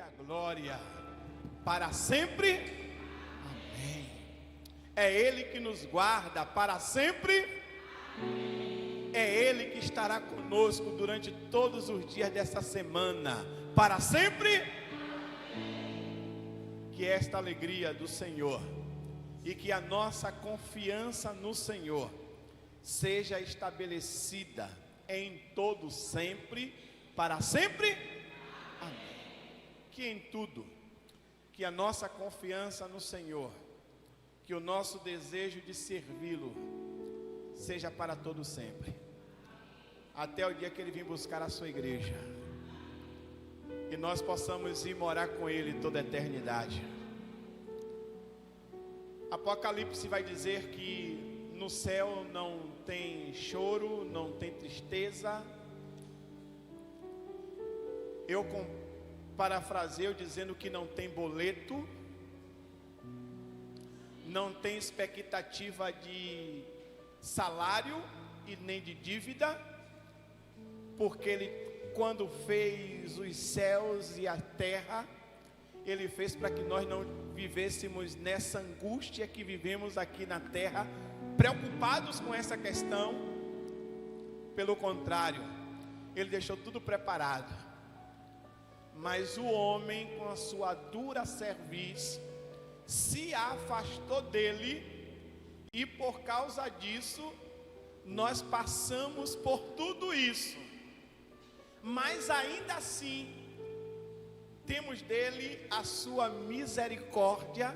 a glória para sempre. Amém. É Ele que nos guarda para sempre. É Ele que estará conosco durante todos os dias dessa semana, para sempre. Que esta alegria do Senhor e que a nossa confiança no Senhor seja estabelecida em todo sempre, para sempre. Amém. Que em tudo, que a nossa confiança no Senhor, que o nosso desejo de servi-lo seja para todo sempre, até o dia que Ele vir buscar a sua igreja, e nós possamos ir morar com Ele toda a eternidade. Apocalipse vai dizer que no céu não tem choro, não tem tristeza. Eu parafraseio dizendo que não tem boleto, não tem expectativa de salário e nem de dívida, porque Ele, quando fez os céus e a terra, Ele fez para que nós não vivêssemos nessa angústia que vivemos aqui na terra, preocupados com essa questão. Pelo contrário, Ele deixou tudo preparado. Mas o homem, com a sua dura cerviz, se afastou dele, e por causa disso, nós passamos por tudo isso. Mas ainda assim, temos dele a sua misericórdia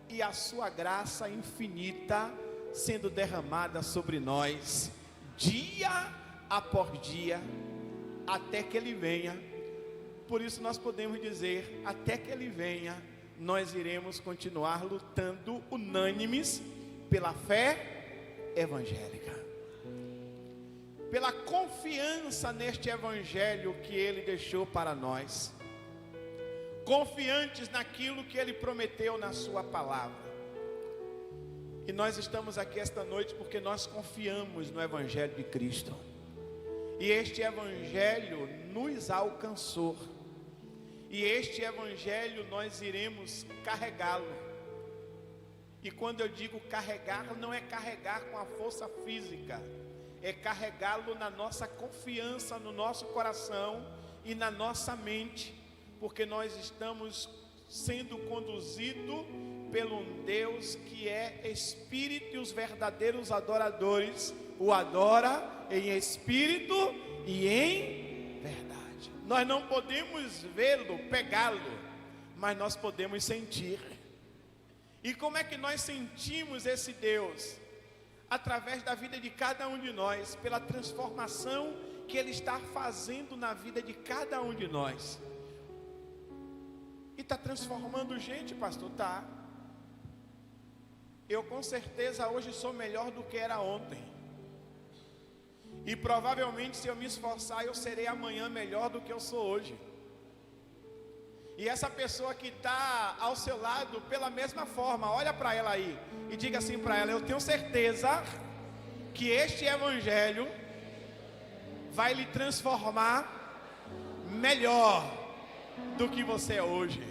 e a sua graça infinita sendo derramada sobre nós, dia após dia, até que Ele venha. Por isso nós podemos dizer, até que Ele venha, nós iremos continuar lutando unânimes pela fé evangélica, pela confiança neste evangelho que Ele deixou para nós, confiantes naquilo que Ele prometeu na sua palavra. E nós estamos aqui esta noite porque nós confiamos no evangelho de Cristo, e este evangelho nos alcançou, e este evangelho nós iremos carregá-lo. E quando eu digo carregar, não é carregar com a força física, é carregá-lo na nossa confiança, no nosso coração e na nossa mente, porque nós estamos sendo conduzidos pelo Deus que é Espírito, e os verdadeiros adoradores o adoram em espírito e em verdade. Nós não podemos vê-lo, pegá-lo, mas nós podemos sentir. E como é que nós sentimos esse Deus? Através da vida de cada um de nós, pela transformação que Ele está fazendo na vida de cada um de nós. E está transformando gente, pastor? Tá. Eu com certeza hoje sou melhor do que era ontem, e provavelmente, se eu me esforçar, eu serei amanhã melhor do que eu sou hoje. E essa pessoa que está ao seu lado, pela mesma forma, olha para ela aí e diga assim para ela: eu tenho certeza que este evangelho vai lhe transformar melhor do que você é hoje.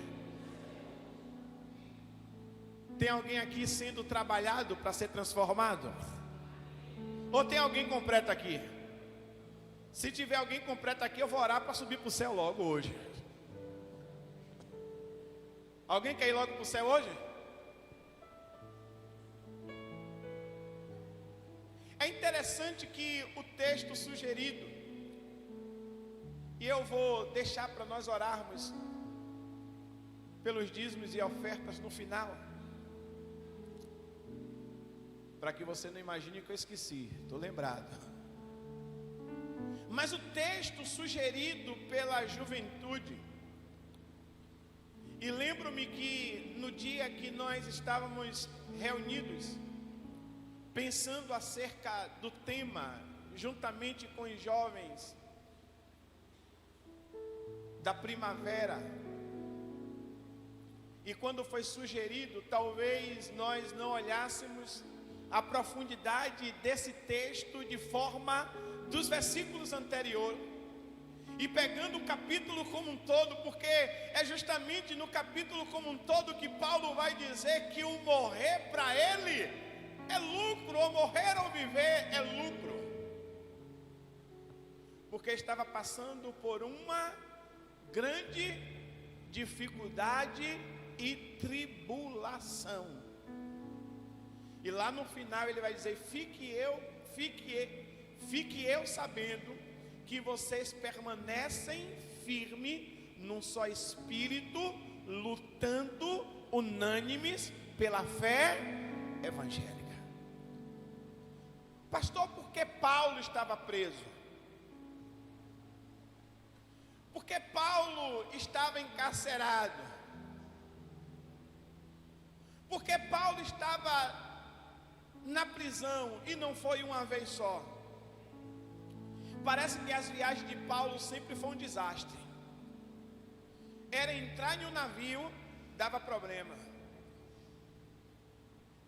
Tem alguém aqui sendo trabalhado para ser transformado? Ou tem alguém completo aqui? Se tiver alguém completo aqui, eu vou orar para subir para o céu logo hoje. Alguém quer ir logo para o céu hoje? É interessante que o texto sugerido, e eu vou deixar para nós orarmos pelos dízimos e ofertas no final, para que você não imagine que eu esqueci, estou lembrado. Mas o texto sugerido pela juventude, e lembro-me que no dia que nós estávamos reunidos, pensando acerca do tema, juntamente com os jovens da primavera, e quando foi sugerido, talvez nós não olhássemos a profundidade desse texto de forma dos versículos anteriores, e pegando o capítulo como um todo, porque é justamente no capítulo como um todo que Paulo vai dizer que o morrer para ele é lucro, ou morrer ou viver é lucro, porque estava passando por uma grande dificuldade e tribulação. E lá no final ele vai dizer: fique eu sabendo que vocês permanecem firmes num só espírito, lutando unânimes pela fé evangélica. Pastor, por que Paulo estava preso? Porque Paulo estava encarcerado? Porque Paulo estava na prisão, e não foi uma vez só. Parece que as viagens de Paulo sempre foi um desastre. Era entrar em um navio, dava problema.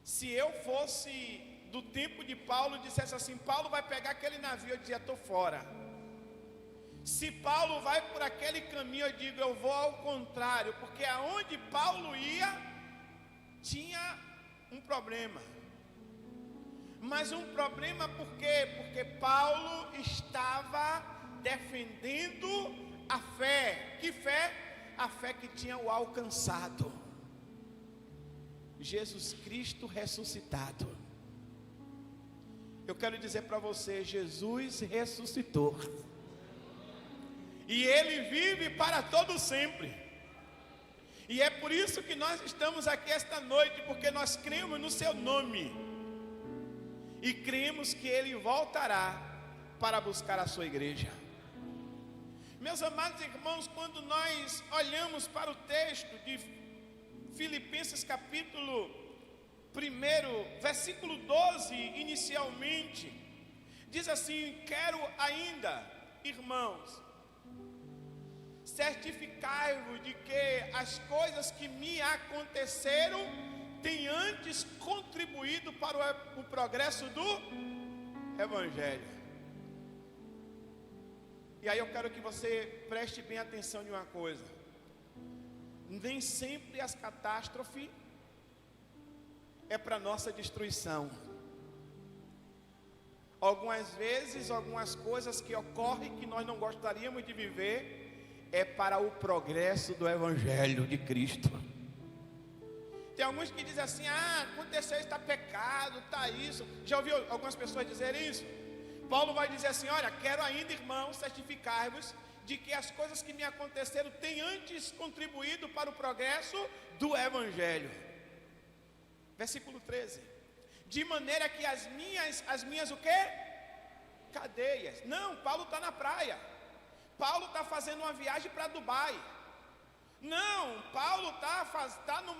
Se eu fosse do tempo de Paulo, dissesse assim: Paulo vai pegar aquele navio, eu dizia: estou fora. Se Paulo vai por aquele caminho, eu digo: eu vou ao contrário, porque aonde Paulo ia, tinha um problema. Mas um problema por quê? Porque Paulo estava defendendo a fé. Que fé? A fé que tinha o alcançado, Jesus Cristo ressuscitado. Eu quero dizer para você: Jesus ressuscitou, e Ele vive para todo sempre. E é por isso que nós estamos aqui esta noite, porque nós cremos no seu nome. E cremos que Ele voltará para buscar a sua igreja. Meus amados irmãos, quando nós olhamos para o texto de Filipenses capítulo 1, versículo 12, inicialmente, diz assim: quero ainda, irmãos, certificai-vos de que as coisas que me aconteceram tem antes contribuído para o progresso do Evangelho. E aí eu quero que você preste bem atenção em uma coisa: nem sempre as catástrofes é para nossa destruição. Algumas vezes, algumas coisas que ocorrem que nós não gostaríamos de viver, é para o progresso do Evangelho de Cristo. Tem alguns que dizem assim: aconteceu, está pecado, está isso. Já ouviu algumas pessoas dizerem isso? Paulo vai dizer assim: olha, quero ainda, irmãos, certificar-vos de que as coisas que me aconteceram têm antes contribuído para o progresso do Evangelho. Versículo 13: de maneira que as minhas o quê? Cadeias. Não, Paulo está na praia. Paulo está fazendo uma viagem para Dubai. Não, Paulo está no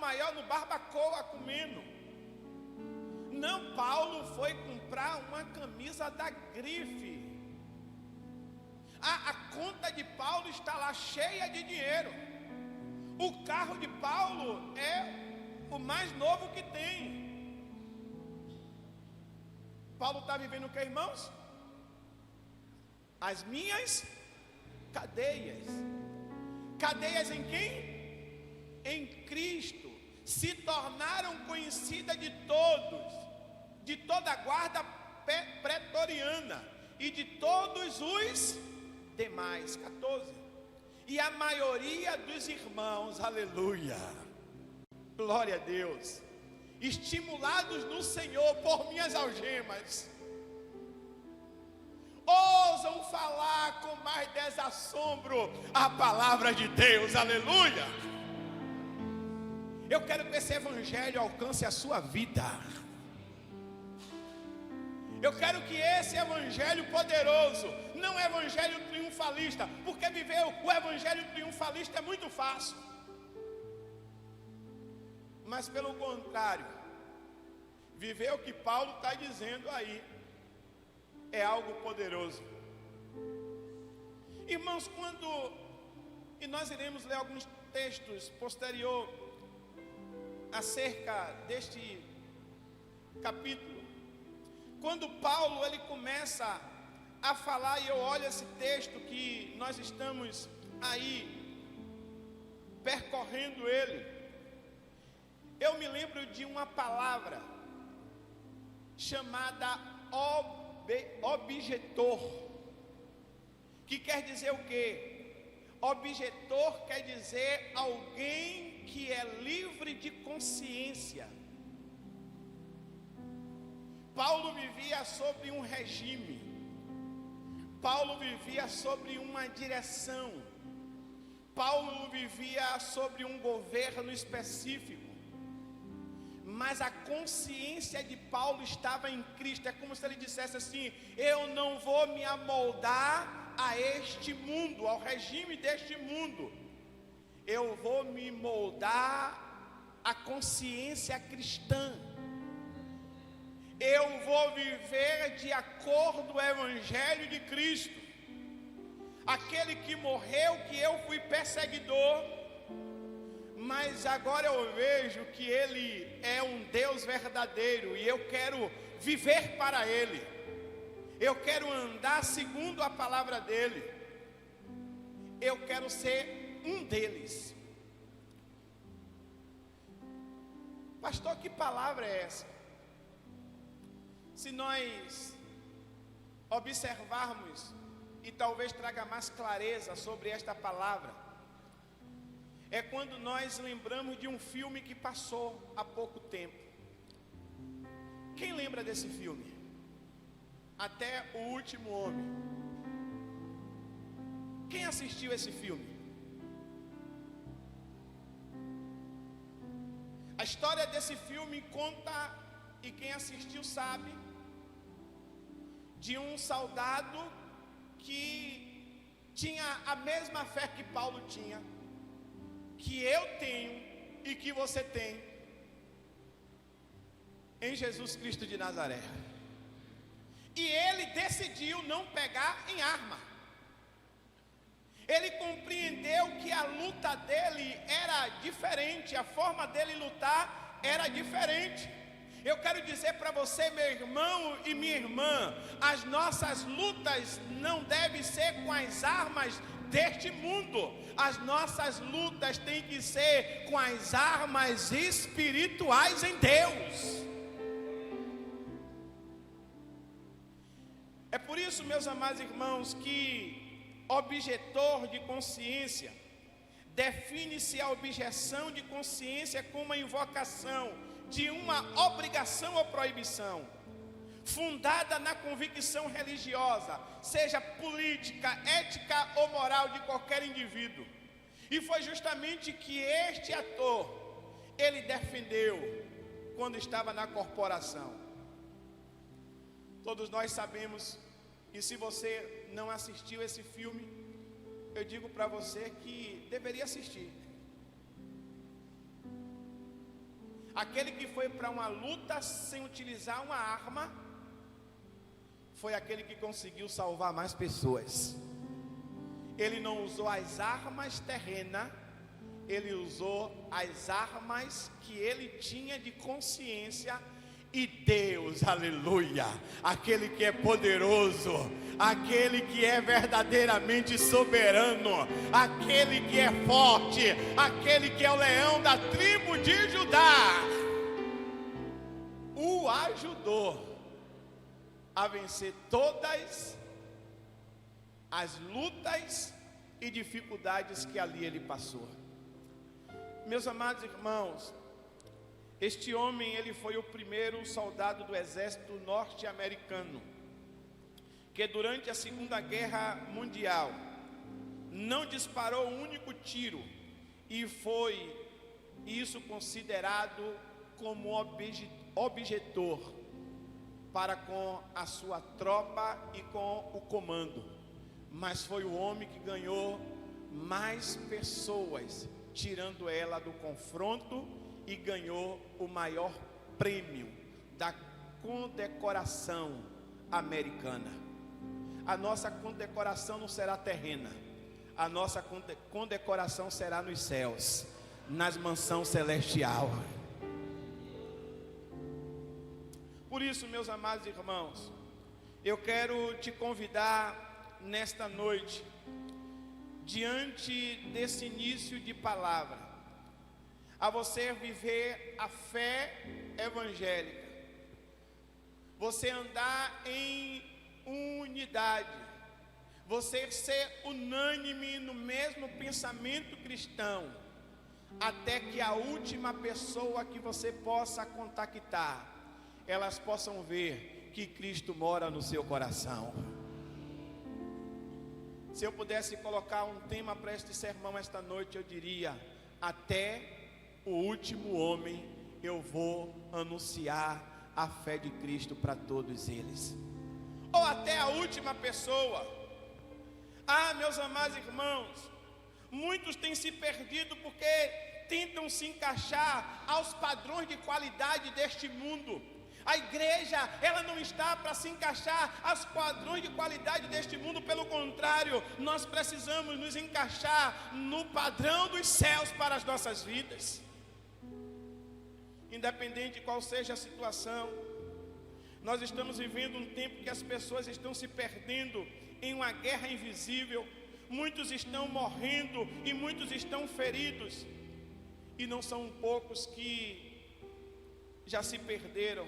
Barbacoa comendo. Não, Paulo foi comprar uma camisa da Grife. A conta de Paulo está lá cheia de dinheiro. O carro de Paulo é o mais novo que tem. Paulo está vivendo o que, irmãos? As minhas cadeias. Cadeias em quem? Em Cristo. Se tornaram conhecidas de todos, de toda a guarda pretoriana e de todos os demais. 14. E a maioria dos irmãos, aleluia, glória a Deus, estimulados no Senhor por minhas algemas, ousam falar com mais desassombro a palavra de Deus, aleluia. Eu quero que esse evangelho alcance a sua vida. Eu quero que esse evangelho poderoso, não evangelho triunfalista, porque viver o evangelho triunfalista é muito fácil, mas pelo contrário, viver o que Paulo está dizendo aí é algo poderoso. Irmãos, e nós iremos ler alguns textos posterior acerca deste capítulo, quando Paulo ele começa a falar e eu olho esse texto que nós estamos aí percorrendo ele, eu me lembro de uma palavra chamada objetor, que quer dizer o quê? Objetor quer dizer alguém que é livre de consciência. Paulo vivia sobre um regime, Paulo vivia sobre uma direção, Paulo vivia sobre um governo específico, mas a consciência de Paulo estava em Cristo. É como se ele dissesse assim: eu não vou me amoldar a este mundo, ao regime deste mundo, eu vou me moldar à consciência cristã, eu vou viver de acordo com o Evangelho de Cristo, aquele que morreu, que eu fui perseguidor, mas agora eu vejo que Ele é um Deus verdadeiro e eu quero viver para Ele, eu quero andar segundo a palavra dEle, eu quero ser um deles. Pastor, que palavra é essa? Se nós observarmos e talvez traga mais clareza sobre esta palavra, é quando nós lembramos de um filme que passou há pouco tempo. Quem lembra desse filme? Até o Último Homem. Quem assistiu esse filme? A história desse filme conta, e quem assistiu sabe, de um soldado que tinha a mesma fé que Paulo tinha, que eu tenho e que você tem, em Jesus Cristo de Nazaré. E ele decidiu não pegar em arma. Ele compreendeu que a luta dele era diferente, a forma dele lutar era diferente. Eu quero dizer para você, meu irmão e minha irmã, as nossas lutas não devem ser com as armas deste mundo. As nossas lutas têm que ser com as armas espirituais em Deus. É por isso, meus amados irmãos, que objetor de consciência define-se a objeção de consciência como uma invocação de uma obrigação ou proibição, fundada na convicção religiosa, seja política, ética ou moral de qualquer indivíduo. E foi justamente que este ator, ele defendeu quando estava na corporação. Todos nós sabemos, e se você não assistiu esse filme, eu digo para você que deveria assistir. Aquele que foi para uma luta sem utilizar uma arma, foi aquele que conseguiu salvar mais pessoas. Ele não usou as armas terrenas, ele usou as armas que ele tinha de consciência. E Deus, aleluia, aquele que é poderoso, aquele que é verdadeiramente soberano, aquele que é forte, aquele que é o leão da tribo de Judá, o ajudou a vencer todas as lutas e dificuldades que ali ele passou. Meus amados irmãos, este homem, ele foi o primeiro soldado do exército norte-americano, que durante a Segunda Guerra Mundial não disparou um único tiro, e foi isso considerado como objetor para com a sua tropa e com o comando. Mas foi o homem que ganhou mais pessoas, tirando ela do confronto, e ganhou o maior prêmio da condecoração americana. A nossa condecoração não será terrena, a nossa condecoração será nos céus, nas mansões celestial. Por isso, meus amados irmãos, eu quero te convidar nesta noite, diante desse início de palavra, a você viver a fé evangélica, você andar em unidade, você ser unânime no mesmo pensamento cristão, até que a última pessoa que você possa contactar, elas possam ver que Cristo mora no seu coração. Se eu pudesse colocar um tema para este sermão esta noite, eu diria: até o último homem eu vou anunciar a fé de Cristo para todos eles. Ou até a última pessoa. Ah, meus amados irmãos, muitos têm se perdido porque tentam se encaixar aos padrões de qualidade deste mundo. A igreja, ela não está para se encaixar aos padrões de qualidade deste mundo. Pelo contrário, nós precisamos nos encaixar no padrão dos céus para as nossas vidas. Independente de qual seja a situação, nós estamos vivendo um tempo que as pessoas estão se perdendo em uma guerra invisível. Muitos estão morrendo e muitos estão feridos. E não são poucos que já se perderam,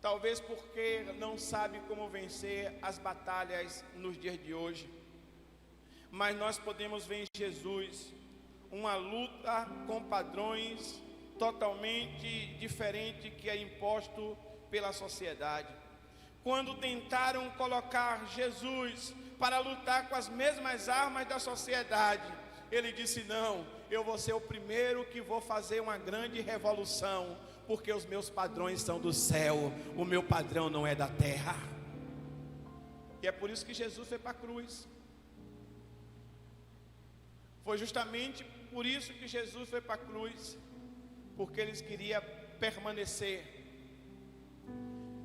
talvez porque não sabem como vencer as batalhas nos dias de hoje. Mas nós podemos ver em Jesus uma luta com padrões totalmente diferentes que é imposto pela sociedade. Quando tentaram colocar Jesus para lutar com as mesmas armas da sociedade, ele disse: não, eu vou ser o primeiro que vou fazer uma grande revolução, porque os meus padrões são do céu, o meu padrão não é da terra. E é por isso que Jesus foi para a cruz. Foi justamente por isso que Jesus foi para a cruz, porque ele queria permanecer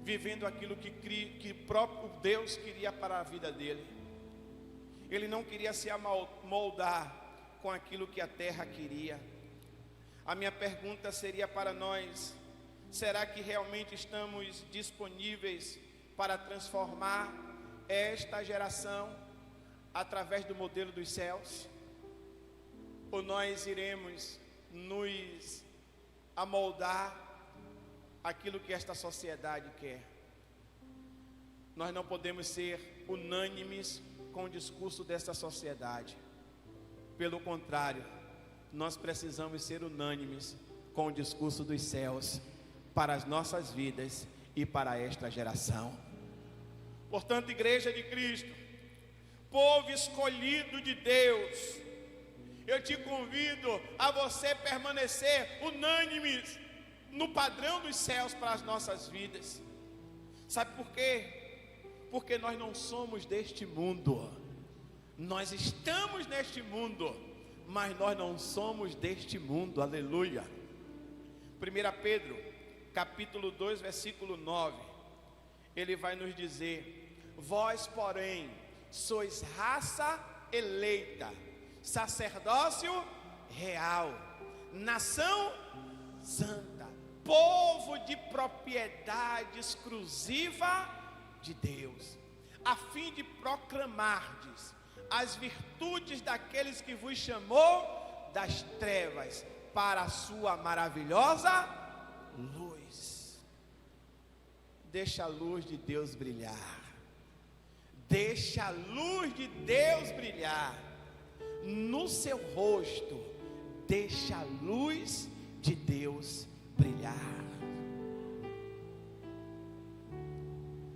vivendo aquilo que próprio Deus queria para a vida dele. Ele não queria se amoldar com aquilo que a terra queria. A minha pergunta seria para nós: será que realmente estamos disponíveis para transformar esta geração através do modelo dos céus? Ou nós iremos nos amoldar aquilo que esta sociedade quer? Nós não podemos ser unânimes com o discurso desta sociedade. Pelo contrário, nós precisamos ser unânimes com o discurso dos céus para as nossas vidas e para esta geração. Portanto, igreja de Cristo, povo escolhido de Deus, eu te convido a você permanecer unânimes no padrão dos céus para as nossas vidas. Sabe por quê? Porque nós não somos deste mundo. Nós estamos neste mundo, mas nós não somos deste mundo. Aleluia. 1 Pedro, capítulo 2, versículo 9, ele vai nos dizer: vós, porém, sois raça eleita, sacerdócio real, nação santa, povo de propriedade exclusiva de Deus, a fim de proclamardes as virtudes daqueles que vos chamou das trevas para a sua maravilhosa luz. Deixa a luz de Deus brilhar. Deixa a luz de Deus brilhar no seu rosto. Deixa a luz de Deus brilhar.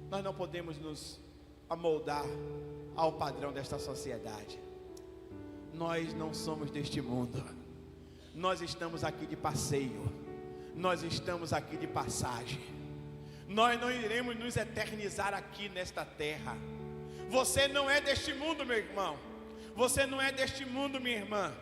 Nós não podemos nos amoldar ao padrão desta sociedade. Nós não somos deste mundo. Nós estamos aqui de passeio. Nós estamos aqui de passagem. Nós não iremos nos eternizar aqui nesta terra. Você não é deste mundo, meu irmão. Você não é deste mundo, minha irmã.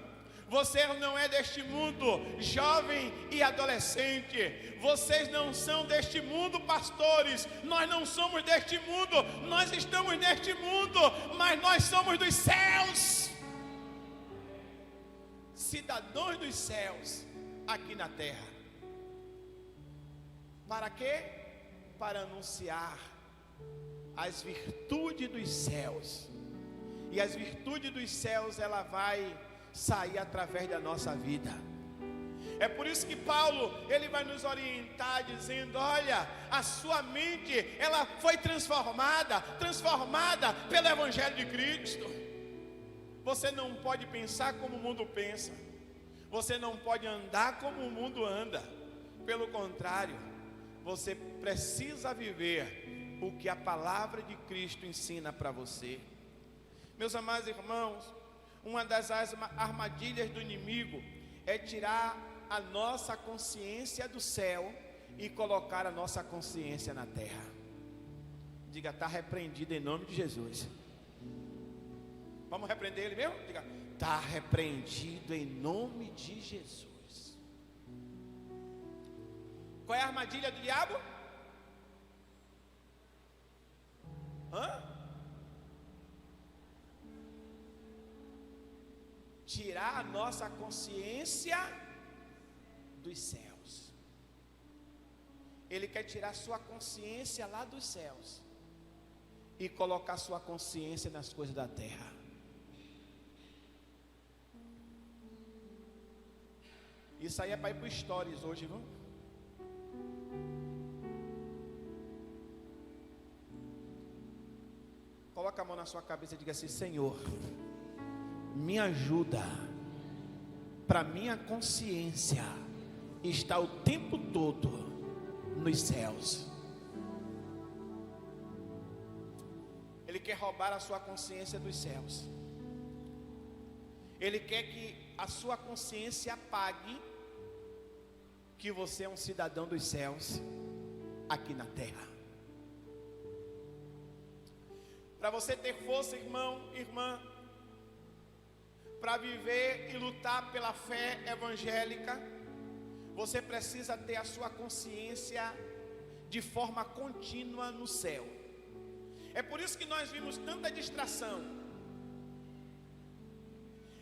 Você não é deste mundo, jovem e adolescente. Vocês não são deste mundo, pastores. Nós não somos deste mundo. Nós estamos neste mundo, mas nós somos dos céus. Cidadãos dos céus aqui na terra. Para quê? Para anunciar as virtudes dos céus. E as virtudes dos céus, ela vai sair através da nossa vida. É por isso que Paulo, ele vai nos orientar dizendo: olha, a sua mente, ela foi transformada pelo Evangelho de Cristo. Você não pode pensar como o mundo pensa. Você não pode andar como o mundo anda. Pelo contrário, você precisa viver o que a palavra de Cristo ensina para você. Meus amados irmãos, uma das armadilhas do inimigo é tirar a nossa consciência do céu e colocar a nossa consciência na terra. Diga: está repreendido em nome de Jesus. Vamos repreender ele mesmo? Diga: está repreendido em nome de Jesus. Qual é a armadilha do diabo? Tirar a nossa consciência dos céus. Ele quer tirar sua consciência lá dos céus e colocar sua consciência nas coisas da terra. Isso aí é para ir para o Stories hoje, viu? Coloca a mão na sua cabeça e diga assim: Senhor, me ajuda, para minha consciência está o tempo todo nos céus. Ele quer roubar a sua consciência dos céus. Ele quer que a sua consciência apague que você é um cidadão dos céus aqui na terra. Para você ter força, irmão, irmã, para viver e lutar pela fé evangélica, você precisa ter a sua consciência de forma contínua no céu. É por isso que nós vimos tanta distração.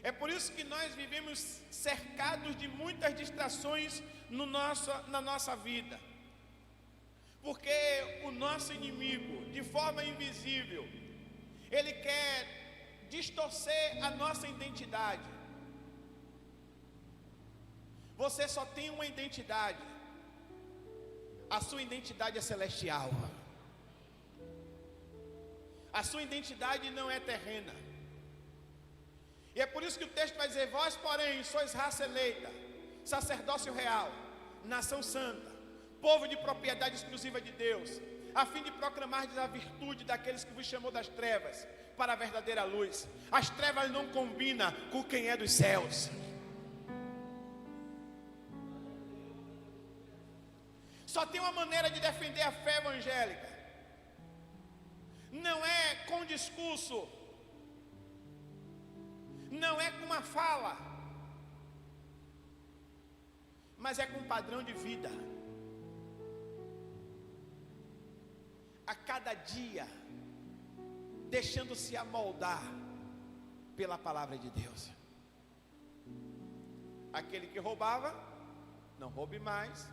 É por isso que nós vivemos cercados de muitas distrações na nossa vida. Porque o nosso inimigo, de forma invisível, ele quer distorcer a nossa identidade. Você só tem uma identidade. A sua identidade é celestial. A sua identidade não é terrena. E é por isso que o texto vai dizer: vós, porém, sois raça eleita, sacerdócio real, nação santa, povo de propriedade exclusiva de Deus, a fim de proclamar a virtude daqueles que vos chamou das trevas para a verdadeira luz. As trevas não combinam com quem é dos céus. Só tem uma maneira de defender a fé evangélica. Não é com discurso, não é com uma fala, mas é com um padrão de vida. A cada dia, deixando-se amoldar pela palavra de Deus. Aquele que roubava, não roube mais.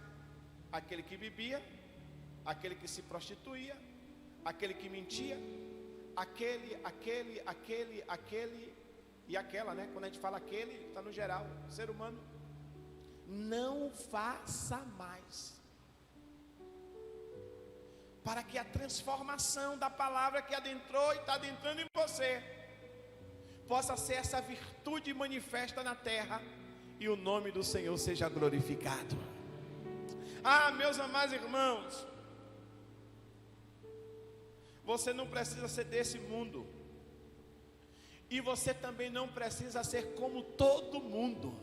Aquele que bebia, aquele que se prostituía, aquele que mentia, aquele e aquela, né? Quando a gente fala aquele, está no geral, ser humano. Não faça mais. Para que a transformação da palavra que adentrou e está adentrando em você possa ser essa virtude manifesta na terra e o nome do Senhor seja glorificado. Ah, meus amados irmãos, você não precisa ser desse mundo, e você também não precisa ser como todo mundo.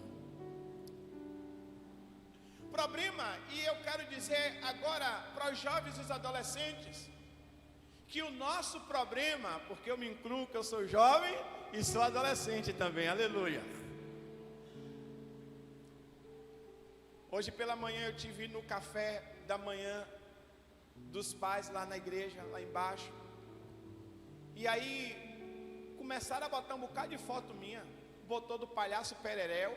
Problema, e eu quero dizer agora para os jovens e os adolescentes, que o nosso problema, porque eu me incluo que eu sou jovem e sou adolescente também, aleluia. Hoje pela manhã eu tive no café da manhã dos pais lá na igreja, lá embaixo. E aí começaram a botar um bocado de foto minha. Botou do palhaço Pereréu,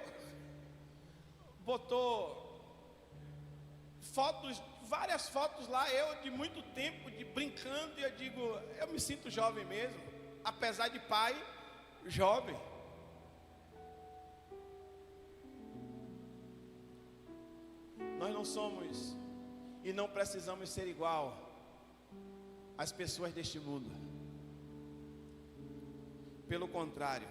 botou fotos várias fotos lá, eu de muito tempo, de brincando, e eu digo, eu me sinto jovem mesmo, apesar de pai, jovem. Nós não somos e não precisamos ser igual às pessoas deste mundo. Pelo contrário,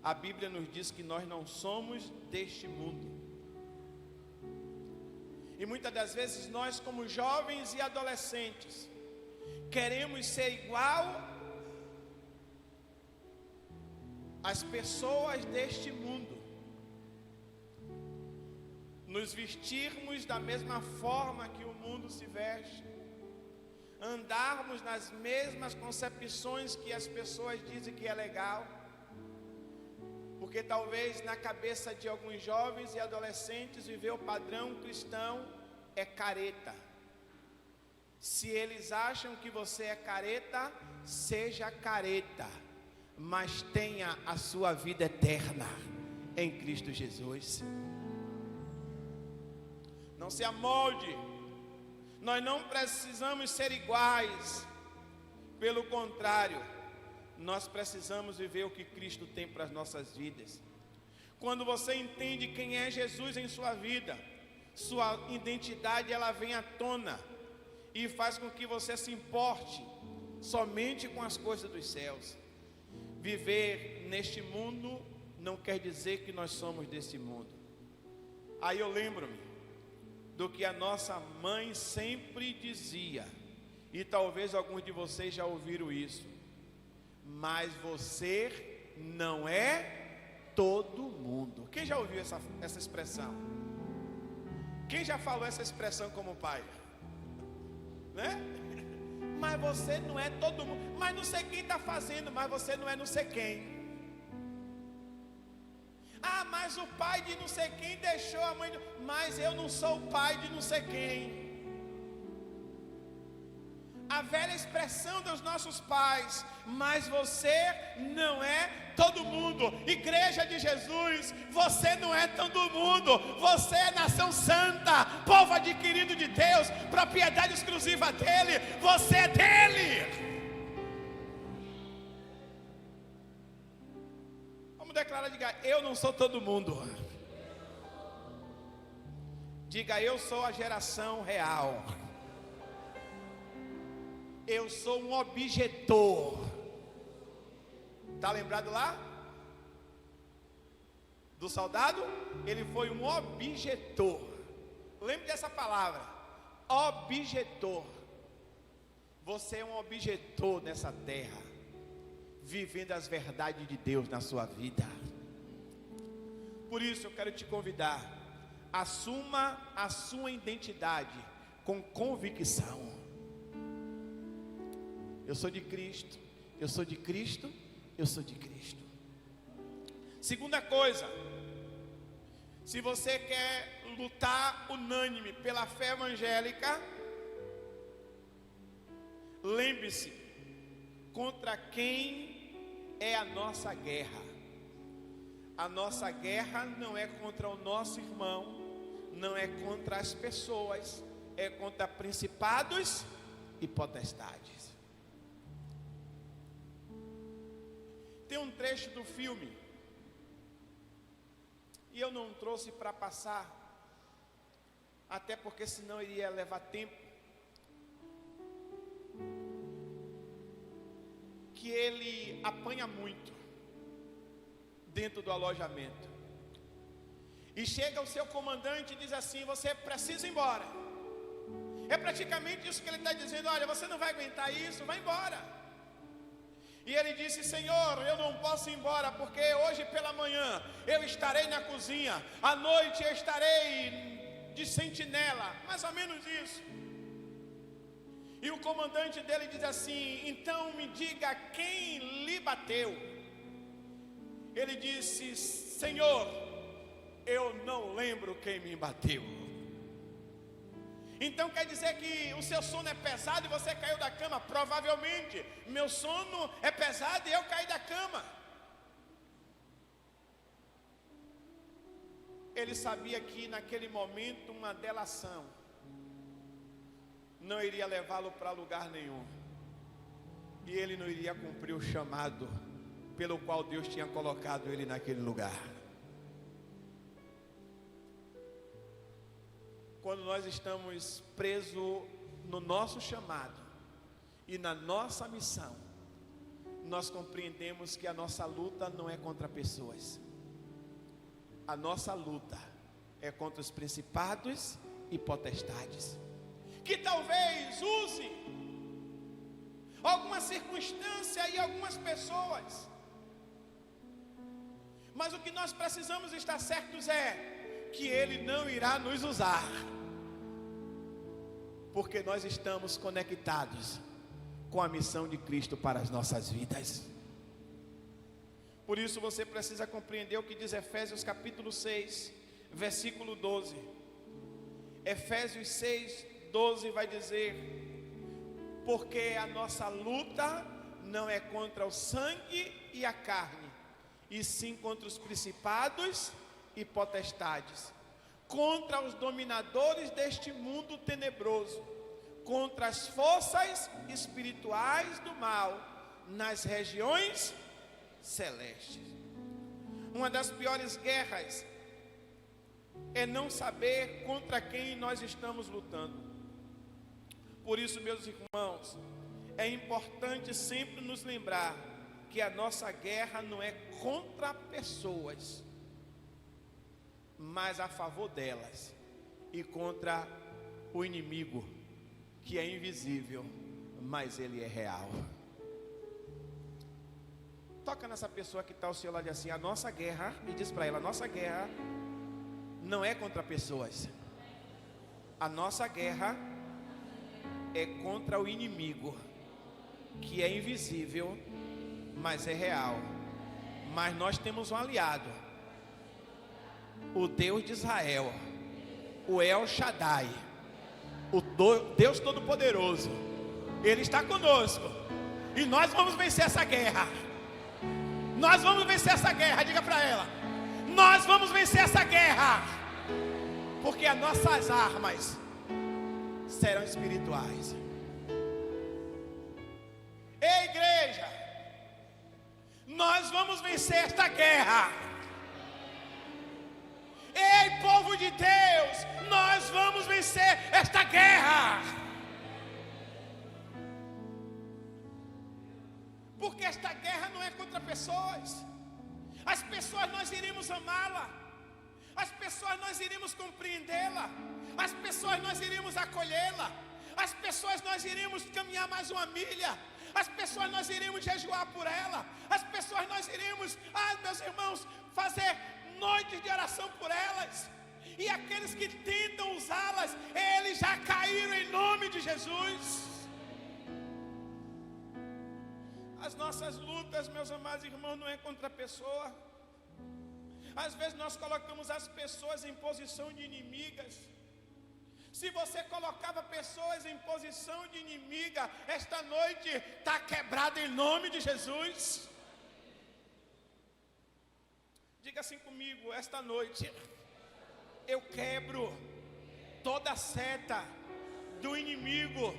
a Bíblia nos diz que nós não somos deste mundo. E muitas das vezes nós, como jovens e adolescentes, queremos ser igual às pessoas deste mundo, nos vestirmos da mesma forma que o mundo se veste, andarmos nas mesmas concepções que as pessoas dizem que é legal, porque talvez na cabeça de alguns jovens e adolescentes viver o padrão cristão é careta. Se eles acham que você é careta, seja careta, mas tenha a sua vida eterna em Cristo Jesus. Não se amolde. Nós não precisamos ser iguais. Pelo contrário, nós precisamos viver o que Cristo tem para as nossas vidas. Quando você entende quem é Jesus em sua vida, sua identidade ela vem à tona e faz com que você se importe somente com as coisas dos céus. Viver neste mundo não quer dizer que nós somos desse mundo. Aí eu lembro-me do que a nossa mãe sempre dizia, e talvez alguns de vocês já ouviram isso: mas você não é todo mundo. Quem já ouviu essa expressão? Quem já falou essa expressão como pai? Né? Mas você não é todo mundo. Mas não sei quem está fazendo, mas você não é não sei quem. Ah, mas o pai de não sei quem deixou a mãe. Mas eu não sou o pai de não sei quem. A velha expressão dos nossos pais: mas você não é todo mundo. Igreja de Jesus, você não é todo mundo. Você é nação santa, povo adquirido de Deus, propriedade exclusiva dele. Você é dele. Vamos declarar, diga: eu não sou todo mundo. Diga: eu sou a geração real. Eu sou um objetor. Está lembrado lá? Do soldado? Ele foi um objetor. Lembre dessa palavra: objetor. Você é um objetor nessa terra, vivendo as verdades de Deus na sua vida. Por isso eu quero te convidar: assuma a sua identidade com convicção. Eu sou de Cristo, eu sou de Cristo, eu sou de Cristo. Segunda coisa, se você quer lutar unânime pela fé evangélica, lembre-se, contra quem é a nossa guerra. A nossa guerra não é contra o nosso irmão, não é contra as pessoas, é contra principados e potestades. Tem um trecho do filme, e eu não trouxe para passar, até porque senão iria levar tempo, que ele apanha muito dentro do alojamento, e chega o seu comandante e diz assim: você precisa ir embora. É praticamente isso que ele está dizendo: olha, você não vai aguentar isso, vai embora. E ele disse: Senhor, eu não posso ir embora, porque hoje pela manhã eu estarei na cozinha, à noite eu estarei de sentinela, mais ou menos isso. E o comandante dele diz assim: então me diga quem lhe bateu. Ele disse: Senhor, eu não lembro quem me bateu. Então quer dizer que o seu sono é pesado e você caiu da cama? Provavelmente. Meu sono é pesado e eu caí da cama. Ele sabia que naquele momento uma delação não iria levá-lo para lugar nenhum. E ele não iria cumprir o chamado pelo qual Deus tinha colocado ele naquele lugar. Quando nós estamos presos no nosso chamado e na nossa missão, nós compreendemos que a nossa luta não é contra pessoas. A nossa luta é contra os principados e potestades, que talvez use alguma circunstância e algumas pessoas. Mas o que nós precisamos estar certos é que Ele não irá nos usar, porque nós estamos conectados com a missão de Cristo para as nossas vidas. Por isso você precisa compreender o que diz Efésios capítulo 6, versículo 12. Efésios 6, 12 vai dizer: porque a nossa luta não é contra o sangue e a carne, e sim contra os principados e potestades, contra os dominadores deste mundo tenebroso, contra as forças espirituais do mal nas regiões celestes. Uma das piores guerras é não saber contra quem nós estamos lutando. Por isso, meus irmãos, é importante sempre nos lembrar que a nossa guerra não é contra pessoas, mas a favor delas, e contra o inimigo, que é invisível, mas ele é real. Toca nessa pessoa que está ao seu lado assim: a nossa guerra, e diz para ela: a nossa guerra não é contra pessoas, a nossa guerra é contra o inimigo, que é invisível, mas é real. Mas nós temos um aliado, o Deus de Israel, o El Shaddai, o Deus Todo-Poderoso. Ele está conosco, e nós vamos vencer essa guerra. Nós vamos vencer essa guerra. Diga para ela: nós vamos vencer essa guerra, porque as nossas armas serão espirituais. Ei, igreja, nós vamos vencer esta guerra. Ei, povo de Deus, nós vamos vencer esta guerra. Porque esta guerra não é contra pessoas. As pessoas nós iríamos amá-la, as pessoas nós iríamos compreendê-la, as pessoas nós iríamos acolhê-la, as pessoas nós iríamos caminhar mais uma milha, as pessoas nós iríamos jejuar por ela, as pessoas nós iríamos, meus irmãos, fazer noites de oração por elas. E aqueles que tentam usá-las, eles já caíram em nome de Jesus. As nossas lutas, meus amados irmãos, não é contra a pessoa. Às vezes nós colocamos as pessoas em posição de inimigas. Se você colocava pessoas em posição de inimiga, esta noite está quebrada em nome de Jesus. Diga assim comigo: esta noite eu quebro toda seta do inimigo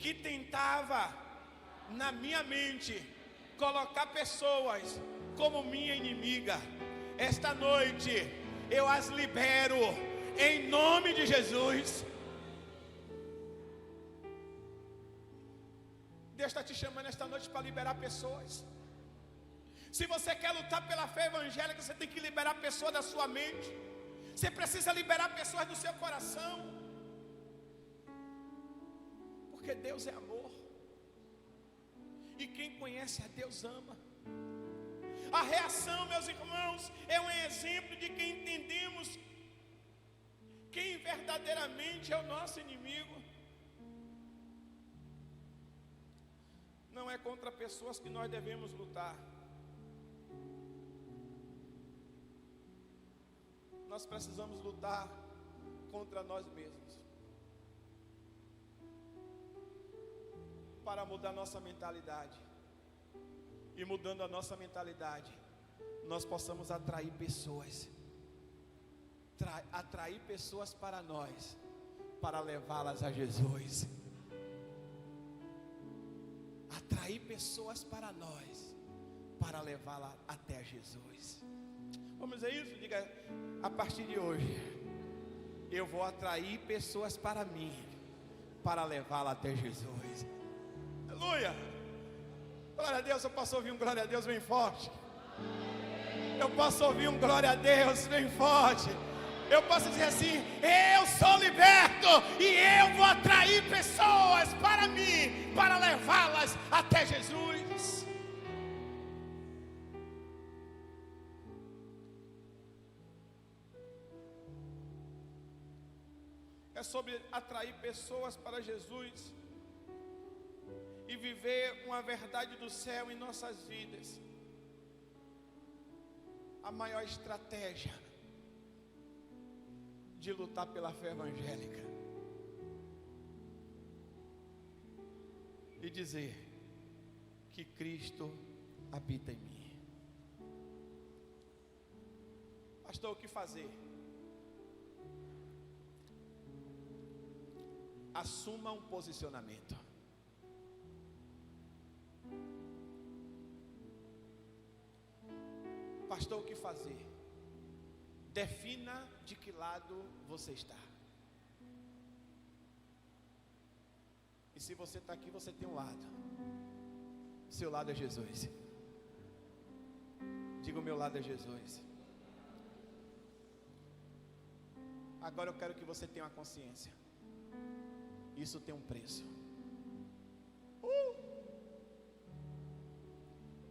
que tentava na minha mente colocar pessoas como minha inimiga. Esta noite eu as libero em nome de Jesus. Deus está te chamando esta noite para liberar pessoas. Se você quer lutar pela fé evangélica, você tem que liberar pessoas da sua mente. Você precisa liberar pessoas do seu coração, porque Deus é amor, e quem conhece a Deus ama. A reação, meus irmãos, é um exemplo de que entendemos quem verdadeiramente é o nosso inimigo. Não é contra pessoas que nós devemos lutar. Nós precisamos lutar contra nós mesmos, para mudar nossa mentalidade. E mudando a nossa mentalidade, nós possamos atrair pessoas, atrair pessoas para nós, para levá-las a Jesus. atrair pessoas para nós, para levá-la até Jesus. Vamos dizer isso? Diga: a partir de hoje, eu vou atrair pessoas para mim, para levá-la até Jesus. Aleluia! Glória a Deus. Eu posso ouvir um glória a Deus bem forte? Eu posso ouvir um glória a Deus bem forte? Eu posso dizer assim: eu sou liberto e eu vou atrair pessoas para mim, para levá-las até Jesus. É sobre atrair pessoas para Jesus e viver uma verdade do céu em nossas vidas. A maior estratégia de lutar pela fé evangélica e dizer que Cristo habita em mim. Pastor, o que fazer? Assuma um posicionamento. Pastor, o que fazer? Defina de que lado você está. E se você está aqui, você tem um lado. Seu lado é Jesus. Diga: o meu lado é Jesus. Agora eu quero que você tenha uma consciência. Isso tem um preço.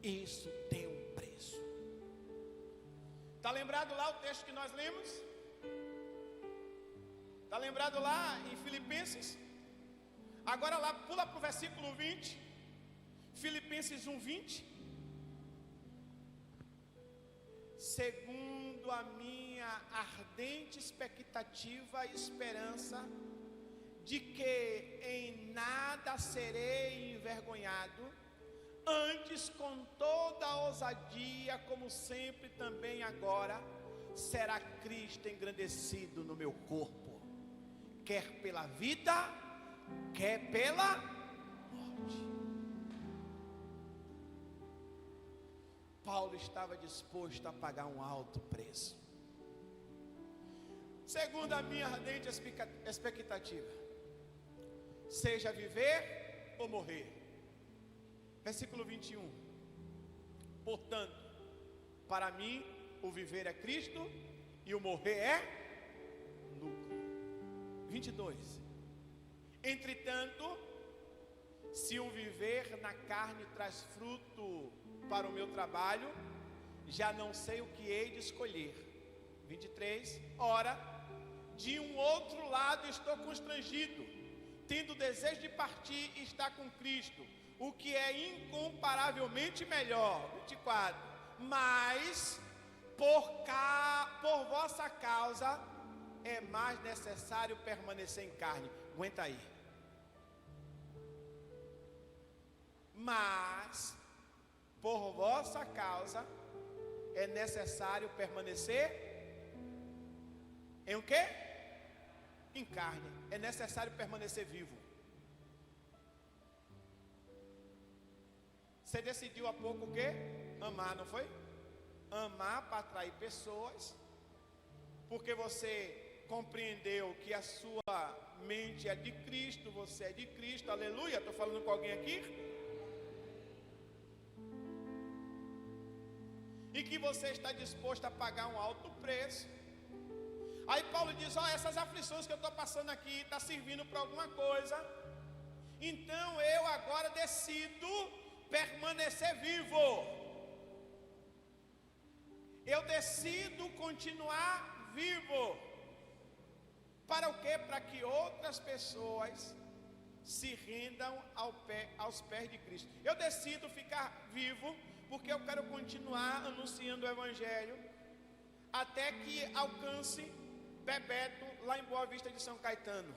Isso tem um preço. Está lembrado lá o texto que nós lemos? Está lembrado lá em Filipenses? Agora lá, pula para o versículo 20. Filipenses 1:20. Segundo a minha ardente expectativa e esperança, de que em nada serei envergonhado, antes com toda a ousadia, como sempre também agora, será Cristo engrandecido no meu corpo, quer pela vida, quer pela morte. Paulo estava disposto a pagar um alto preço. Segundo a minha ardente expectativa, seja viver ou morrer. Versículo 21. Portanto, para mim o viver é Cristo e o morrer é lucro. 22. Entretanto, se o viver na carne traz fruto para o meu trabalho, já não sei o que hei de escolher. 23. Ora, de um outro lado estou constrangido, tendo desejo de partir e estar com Cristo, o que é incomparavelmente melhor. 24. Mas por vossa causa é mais necessário permanecer em carne. Aguenta aí. Mas por vossa causa é necessário permanecer em o quê? Em carne. É necessário permanecer vivo. Você decidiu há pouco o quê? Amar, não foi? Amar para atrair pessoas, porque você compreendeu que a sua mente é de Cristo, você é de Cristo, aleluia. Estou falando com alguém aqui? E que você está disposto a pagar um alto preço. Aí Paulo diz: ó, essas aflições que eu estou passando aqui está servindo para alguma coisa. Então eu agora decido permanecer vivo. Eu decido continuar vivo. Para o quê? Para que outras pessoas se rendam aos pés de Cristo. Eu decido ficar vivo porque eu quero continuar anunciando o Evangelho até que alcance Bebeto lá em Boa Vista de São Caetano.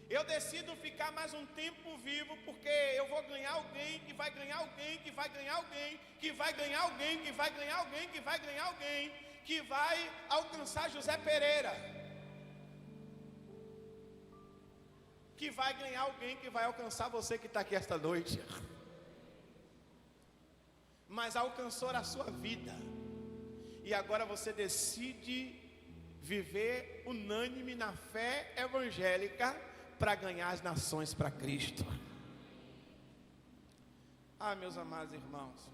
Eu decido ficar mais um tempo vivo porque eu vou ganhar alguém, que vai ganhar alguém, que vai ganhar alguém, que vai ganhar alguém, que vai ganhar alguém, que vai ganhar alguém, que vai alcançar José Pereira. que vai ganhar alguém que vai alcançar você que está aqui esta noite, mas alcançou a sua vida, e agora você decide viver unânime na fé evangélica para ganhar as nações para Cristo. Meus amados irmãos,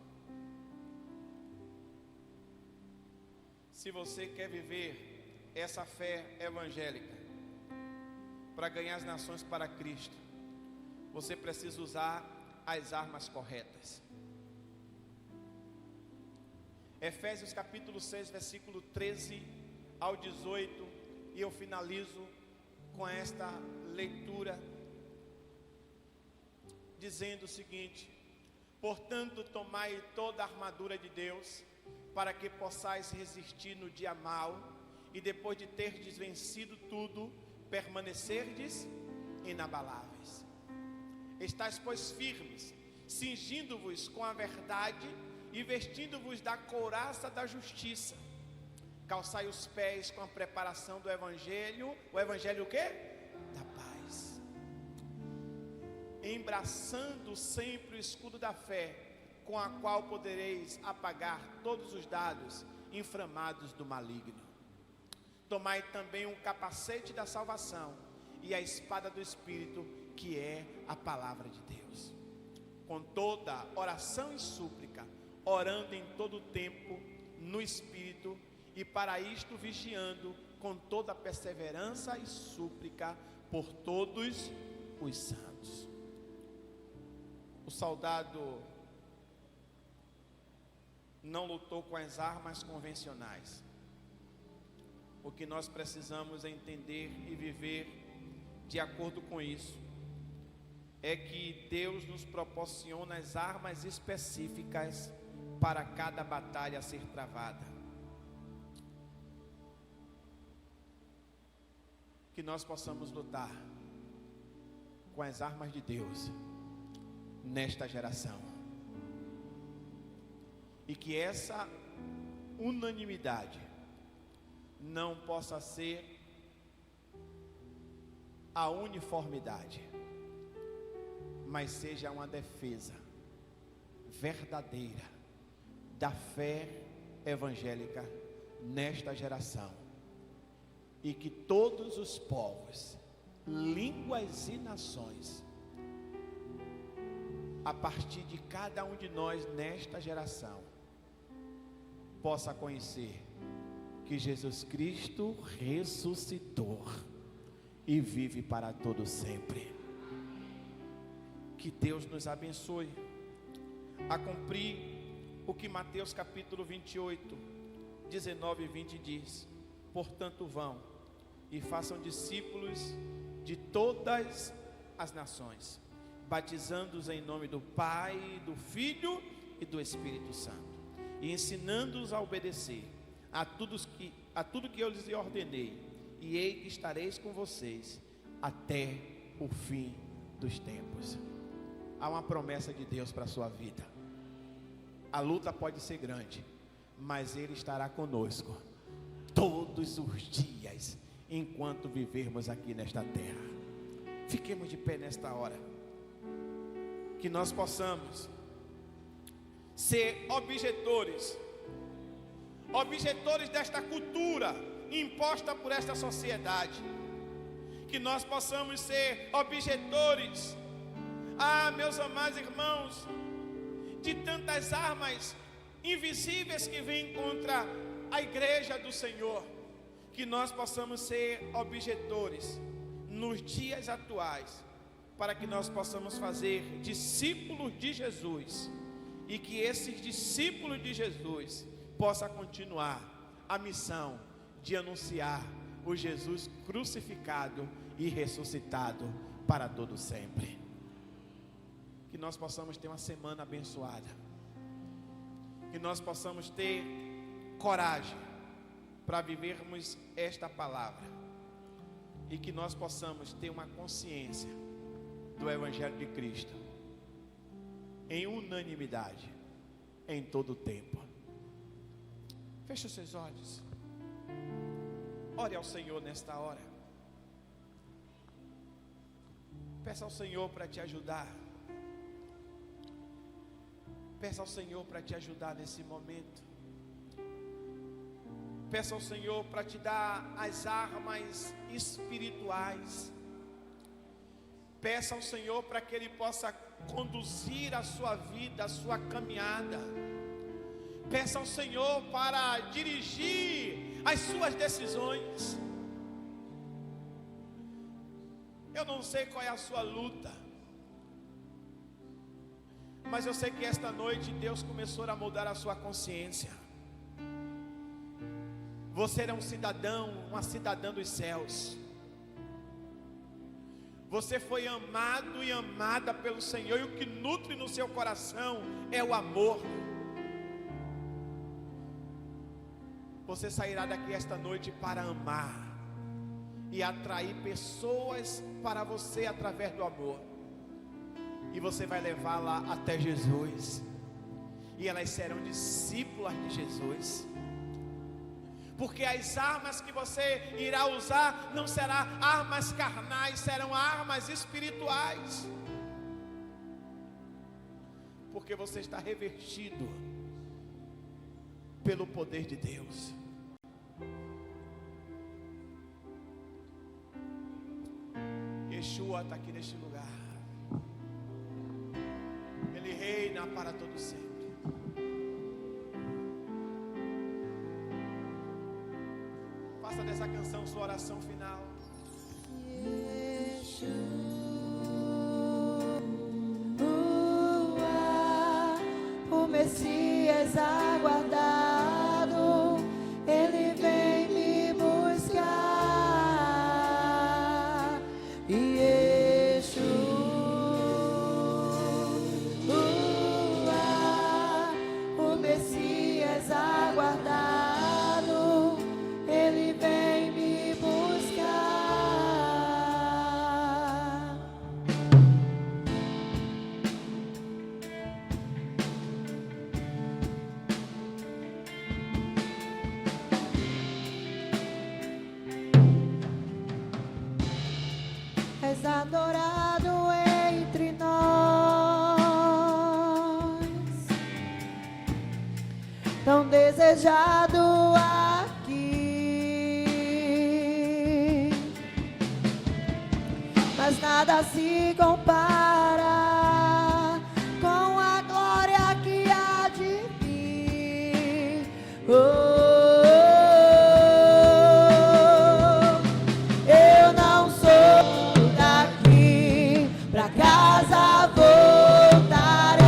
se você quer viver essa fé evangélica para ganhar as nações para Cristo, você precisa usar as armas corretas. Efésios capítulo 6, versículo 13 ao 18, e eu finalizo com esta leitura, dizendo o seguinte: portanto, tomai toda a armadura de Deus, para que possais resistir no dia mau, e depois de terdes vencido tudo, permanecerdes inabaláveis. Estais, pois, firmes, cingindo-vos com a verdade e vestindo-vos da couraça da justiça. Calçai os pés com a preparação do evangelho. O evangelho o quê? Da paz. Embraçando sempre o escudo da fé, com a qual podereis apagar todos os dardos inflamados do maligno. Tomai também um capacete da salvação e a espada do Espírito, que é a palavra de Deus. Com toda oração e súplica, orando em todo o tempo no Espírito, e para isto vigiando com toda perseverança e súplica por todos os santos. O soldado não lutou com as armas convencionais. O que nós precisamos entender e viver de acordo com isso é que Deus nos proporciona as armas específicas para cada batalha a ser travada. Que nós possamos lutar com as armas de Deus nesta geração, e que essa unanimidade não possa ser a uniformidade, mas seja uma defesa verdadeira da fé evangélica nesta geração, e que todos os povos, línguas e nações, a partir de cada um de nós nesta geração, possa conhecer que Jesus Cristo ressuscitou e vive para todo sempre. Que Deus nos abençoe a cumprir o que Mateus capítulo 28, 19 e 20 diz: portanto vão e façam discípulos de todas as nações, batizando-os em nome do Pai, do Filho e do Espírito Santo, e ensinando-os a obedecer a tudo que eu lhes ordenei, e ei que estareis com vocês até o fim dos tempos. Há uma promessa de Deus para a sua vida. A luta pode ser grande, mas Ele estará conosco todos os dias, enquanto vivermos aqui nesta terra. Fiquemos de pé nesta hora, que nós possamos ser objetores desta cultura imposta por esta sociedade, que nós possamos ser objetores, meus amados irmãos, de tantas armas invisíveis que vêm contra a igreja do Senhor, que nós possamos ser objetores nos dias atuais, para que nós possamos fazer discípulos de Jesus, e que esses discípulos de Jesus possam continuar a missão de anunciar o Jesus crucificado e ressuscitado para todo sempre. Que nós possamos ter uma semana abençoada, que nós possamos ter coragem para vivermos esta palavra, e que nós possamos ter uma consciência do Evangelho de Cristo em unanimidade em todo o tempo. Feche os seus olhos, ore ao Senhor nesta hora. Peça ao Senhor para te ajudar. Peça ao Senhor para te ajudar nesse momento. Peça ao Senhor para te dar as armas espirituais. Peça ao Senhor para que Ele possa conduzir a sua vida, a sua caminhada. Peça ao Senhor para dirigir as suas decisões. Eu não sei qual é a sua luta, mas eu sei que esta noite Deus começou a mudar a sua consciência. Você é um cidadão, uma cidadã dos céus. Você foi amado e amada pelo Senhor, e o que nutre no seu coração é o amor. Você sairá daqui esta noite para amar e atrair pessoas para você através do amor. E você vai levá-la até Jesus, e elas serão discípulas de Jesus. Porque as armas que você irá usar não serão armas carnais, serão armas espirituais. Porque você está revestido pelo poder de Deus. Yeshua está aqui neste lugar. Ele reina para todo sempre. Faça dessa canção sua oração final. Yeshua, o Messias aguardado, Ele vem me buscar. Yeshua, o Messias aguardado, Ele vem me buscar. És adorado entre nós, tão desejado aqui, mas nada se compara com a glória que há de vir. Eu não sou daqui, pra casa voltarei.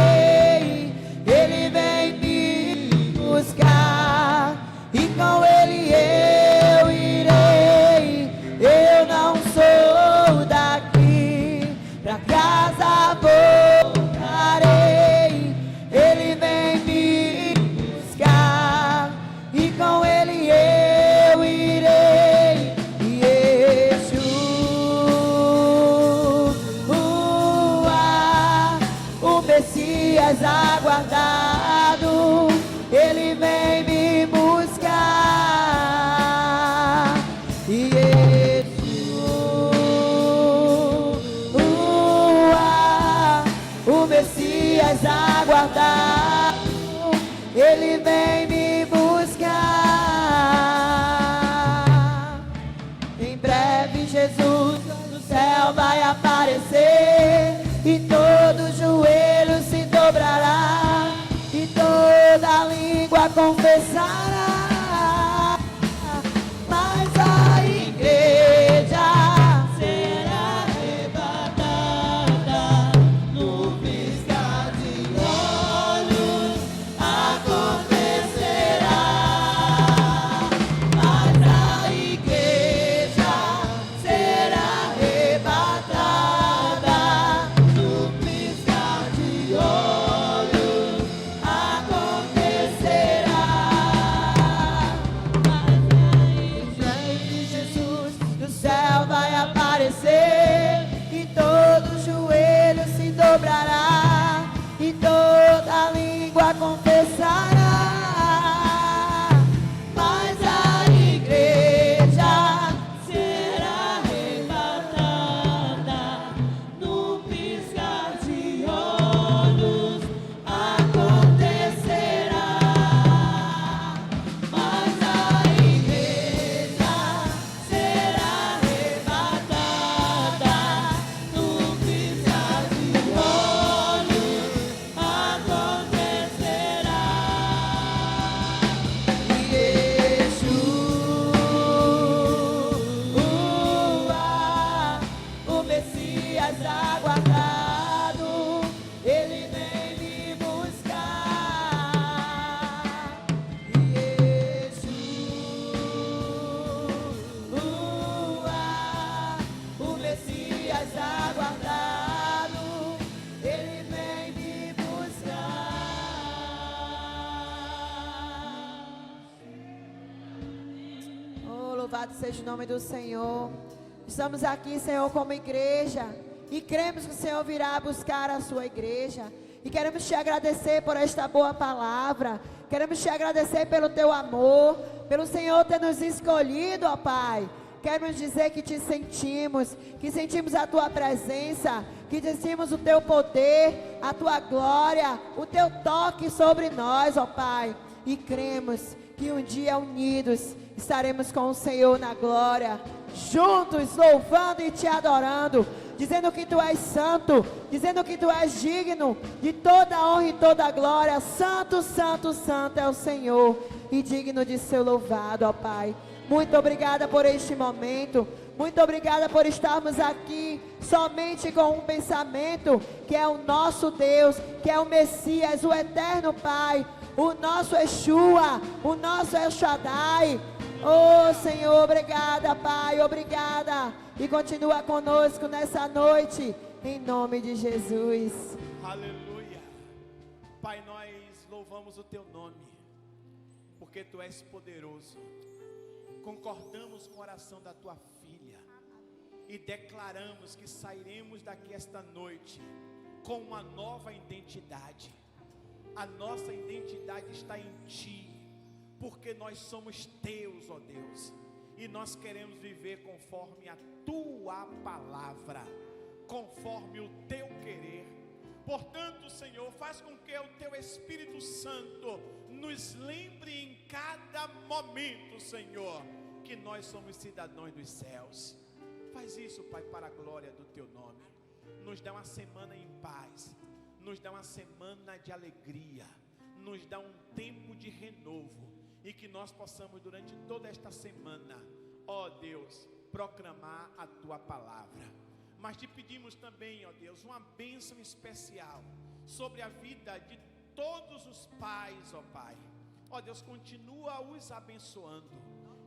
Ele vem me buscar e com Ele eu irei. Eu não sou daqui, pra casa voltarei. Ele vem me buscar e com Ele eu irei. Yeshua, o Messias aguardado, Ele vem me buscar. Yeshua, o Messias aguardado, Ele vem me buscar. Em breve Jesus no céu vai aparecer, e todo joelho se dobrará, e toda língua confessará. Mas a igreja será arrebatada no piscar de olhos, acontecerá. Mas a igreja será arrebatada no piscar de olhos, acontecerá. Mas a igreja de Jesus no céu vai aparecer, e todo joelho se dobrará, e toda língua confessará. Mas a igreja será arrebatada no aguardado, Ele vem me buscar. Yeshua, o Messias aguardado, Ele vem me buscar. Oh, louvado seja o nome do Senhor. Estamos aqui, Senhor, como igreja, e cremos que o Senhor virá buscar a sua igreja, e queremos te agradecer por esta boa palavra, queremos te agradecer pelo teu amor, pelo Senhor ter nos escolhido, ó Pai. Queremos dizer que te sentimos, que sentimos a tua presença, que sentimos o teu poder, a tua glória, o teu toque sobre nós, ó Pai, e cremos que um dia unidos estaremos com o Senhor na glória, juntos louvando e te adorando, dizendo que tu és santo, dizendo que tu és digno de toda honra e toda glória. Santo, santo, santo é o Senhor e digno de ser louvado, ó Pai. Muito obrigada por este momento, muito obrigada por estarmos aqui somente com um pensamento, que é o nosso Deus, que é o Messias, o eterno Pai, o nosso Yeshua, o nosso El Shaddai. Oh Senhor, obrigada Pai, obrigada, e continua conosco nessa noite, em nome de Jesus. Aleluia. Pai, nós louvamos o teu nome, porque tu és poderoso. Concordamos com a oração da tua filha e declaramos que sairemos daqui esta noite com uma nova identidade. A nossa identidade está em ti, porque nós somos teus, ó Deus, e nós queremos viver conforme a tua palavra, conforme o teu querer. Portanto, Senhor, faz com que o teu Espírito Santo nos lembre em cada momento, Senhor, que nós somos cidadãos dos céus. Faz isso, Pai, para a glória do teu nome. Nos dá uma semana em paz, nos dá uma semana de alegria, nos dá um tempo de renovo, e que nós possamos durante toda esta semana, ó Deus, proclamar a tua palavra. Mas te pedimos também, ó Deus, uma bênção especial sobre a vida de todos os pais, ó Pai. Ó Deus, continua os abençoando.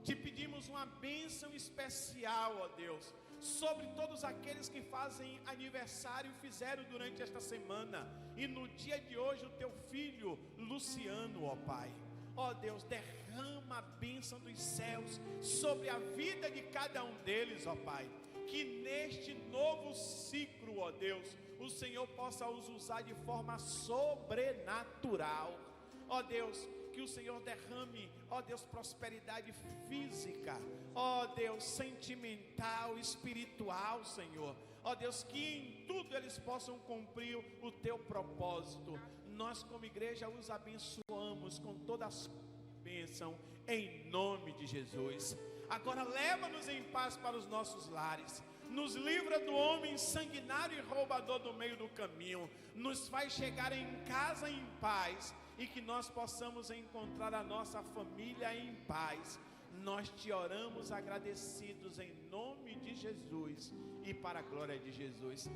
Te pedimos uma bênção especial, ó Deus, sobre todos aqueles que fazem aniversário, fizeram durante esta semana, e no dia de hoje o teu filho Luciano, ó Pai. Ó Deus, derrama a bênção dos céus sobre a vida de cada um deles, ó Pai. Que neste novo ciclo, ó Deus, o Senhor possa os usar de forma sobrenatural. Ó Deus, que o Senhor derrame, ó Deus, prosperidade física, ó Deus, sentimental, espiritual, Senhor. Ó Deus, que em tudo eles possam cumprir o teu propósito. Nós como igreja os abençoamos com toda a sua bênção, em nome de Jesus. Agora leva-nos em paz para os nossos lares, nos livra do homem sanguinário e roubador do meio do caminho, nos faz chegar em casa em paz, e que nós possamos encontrar a nossa família em paz. Nós te oramos agradecidos em nome de Jesus e para a glória de Jesus.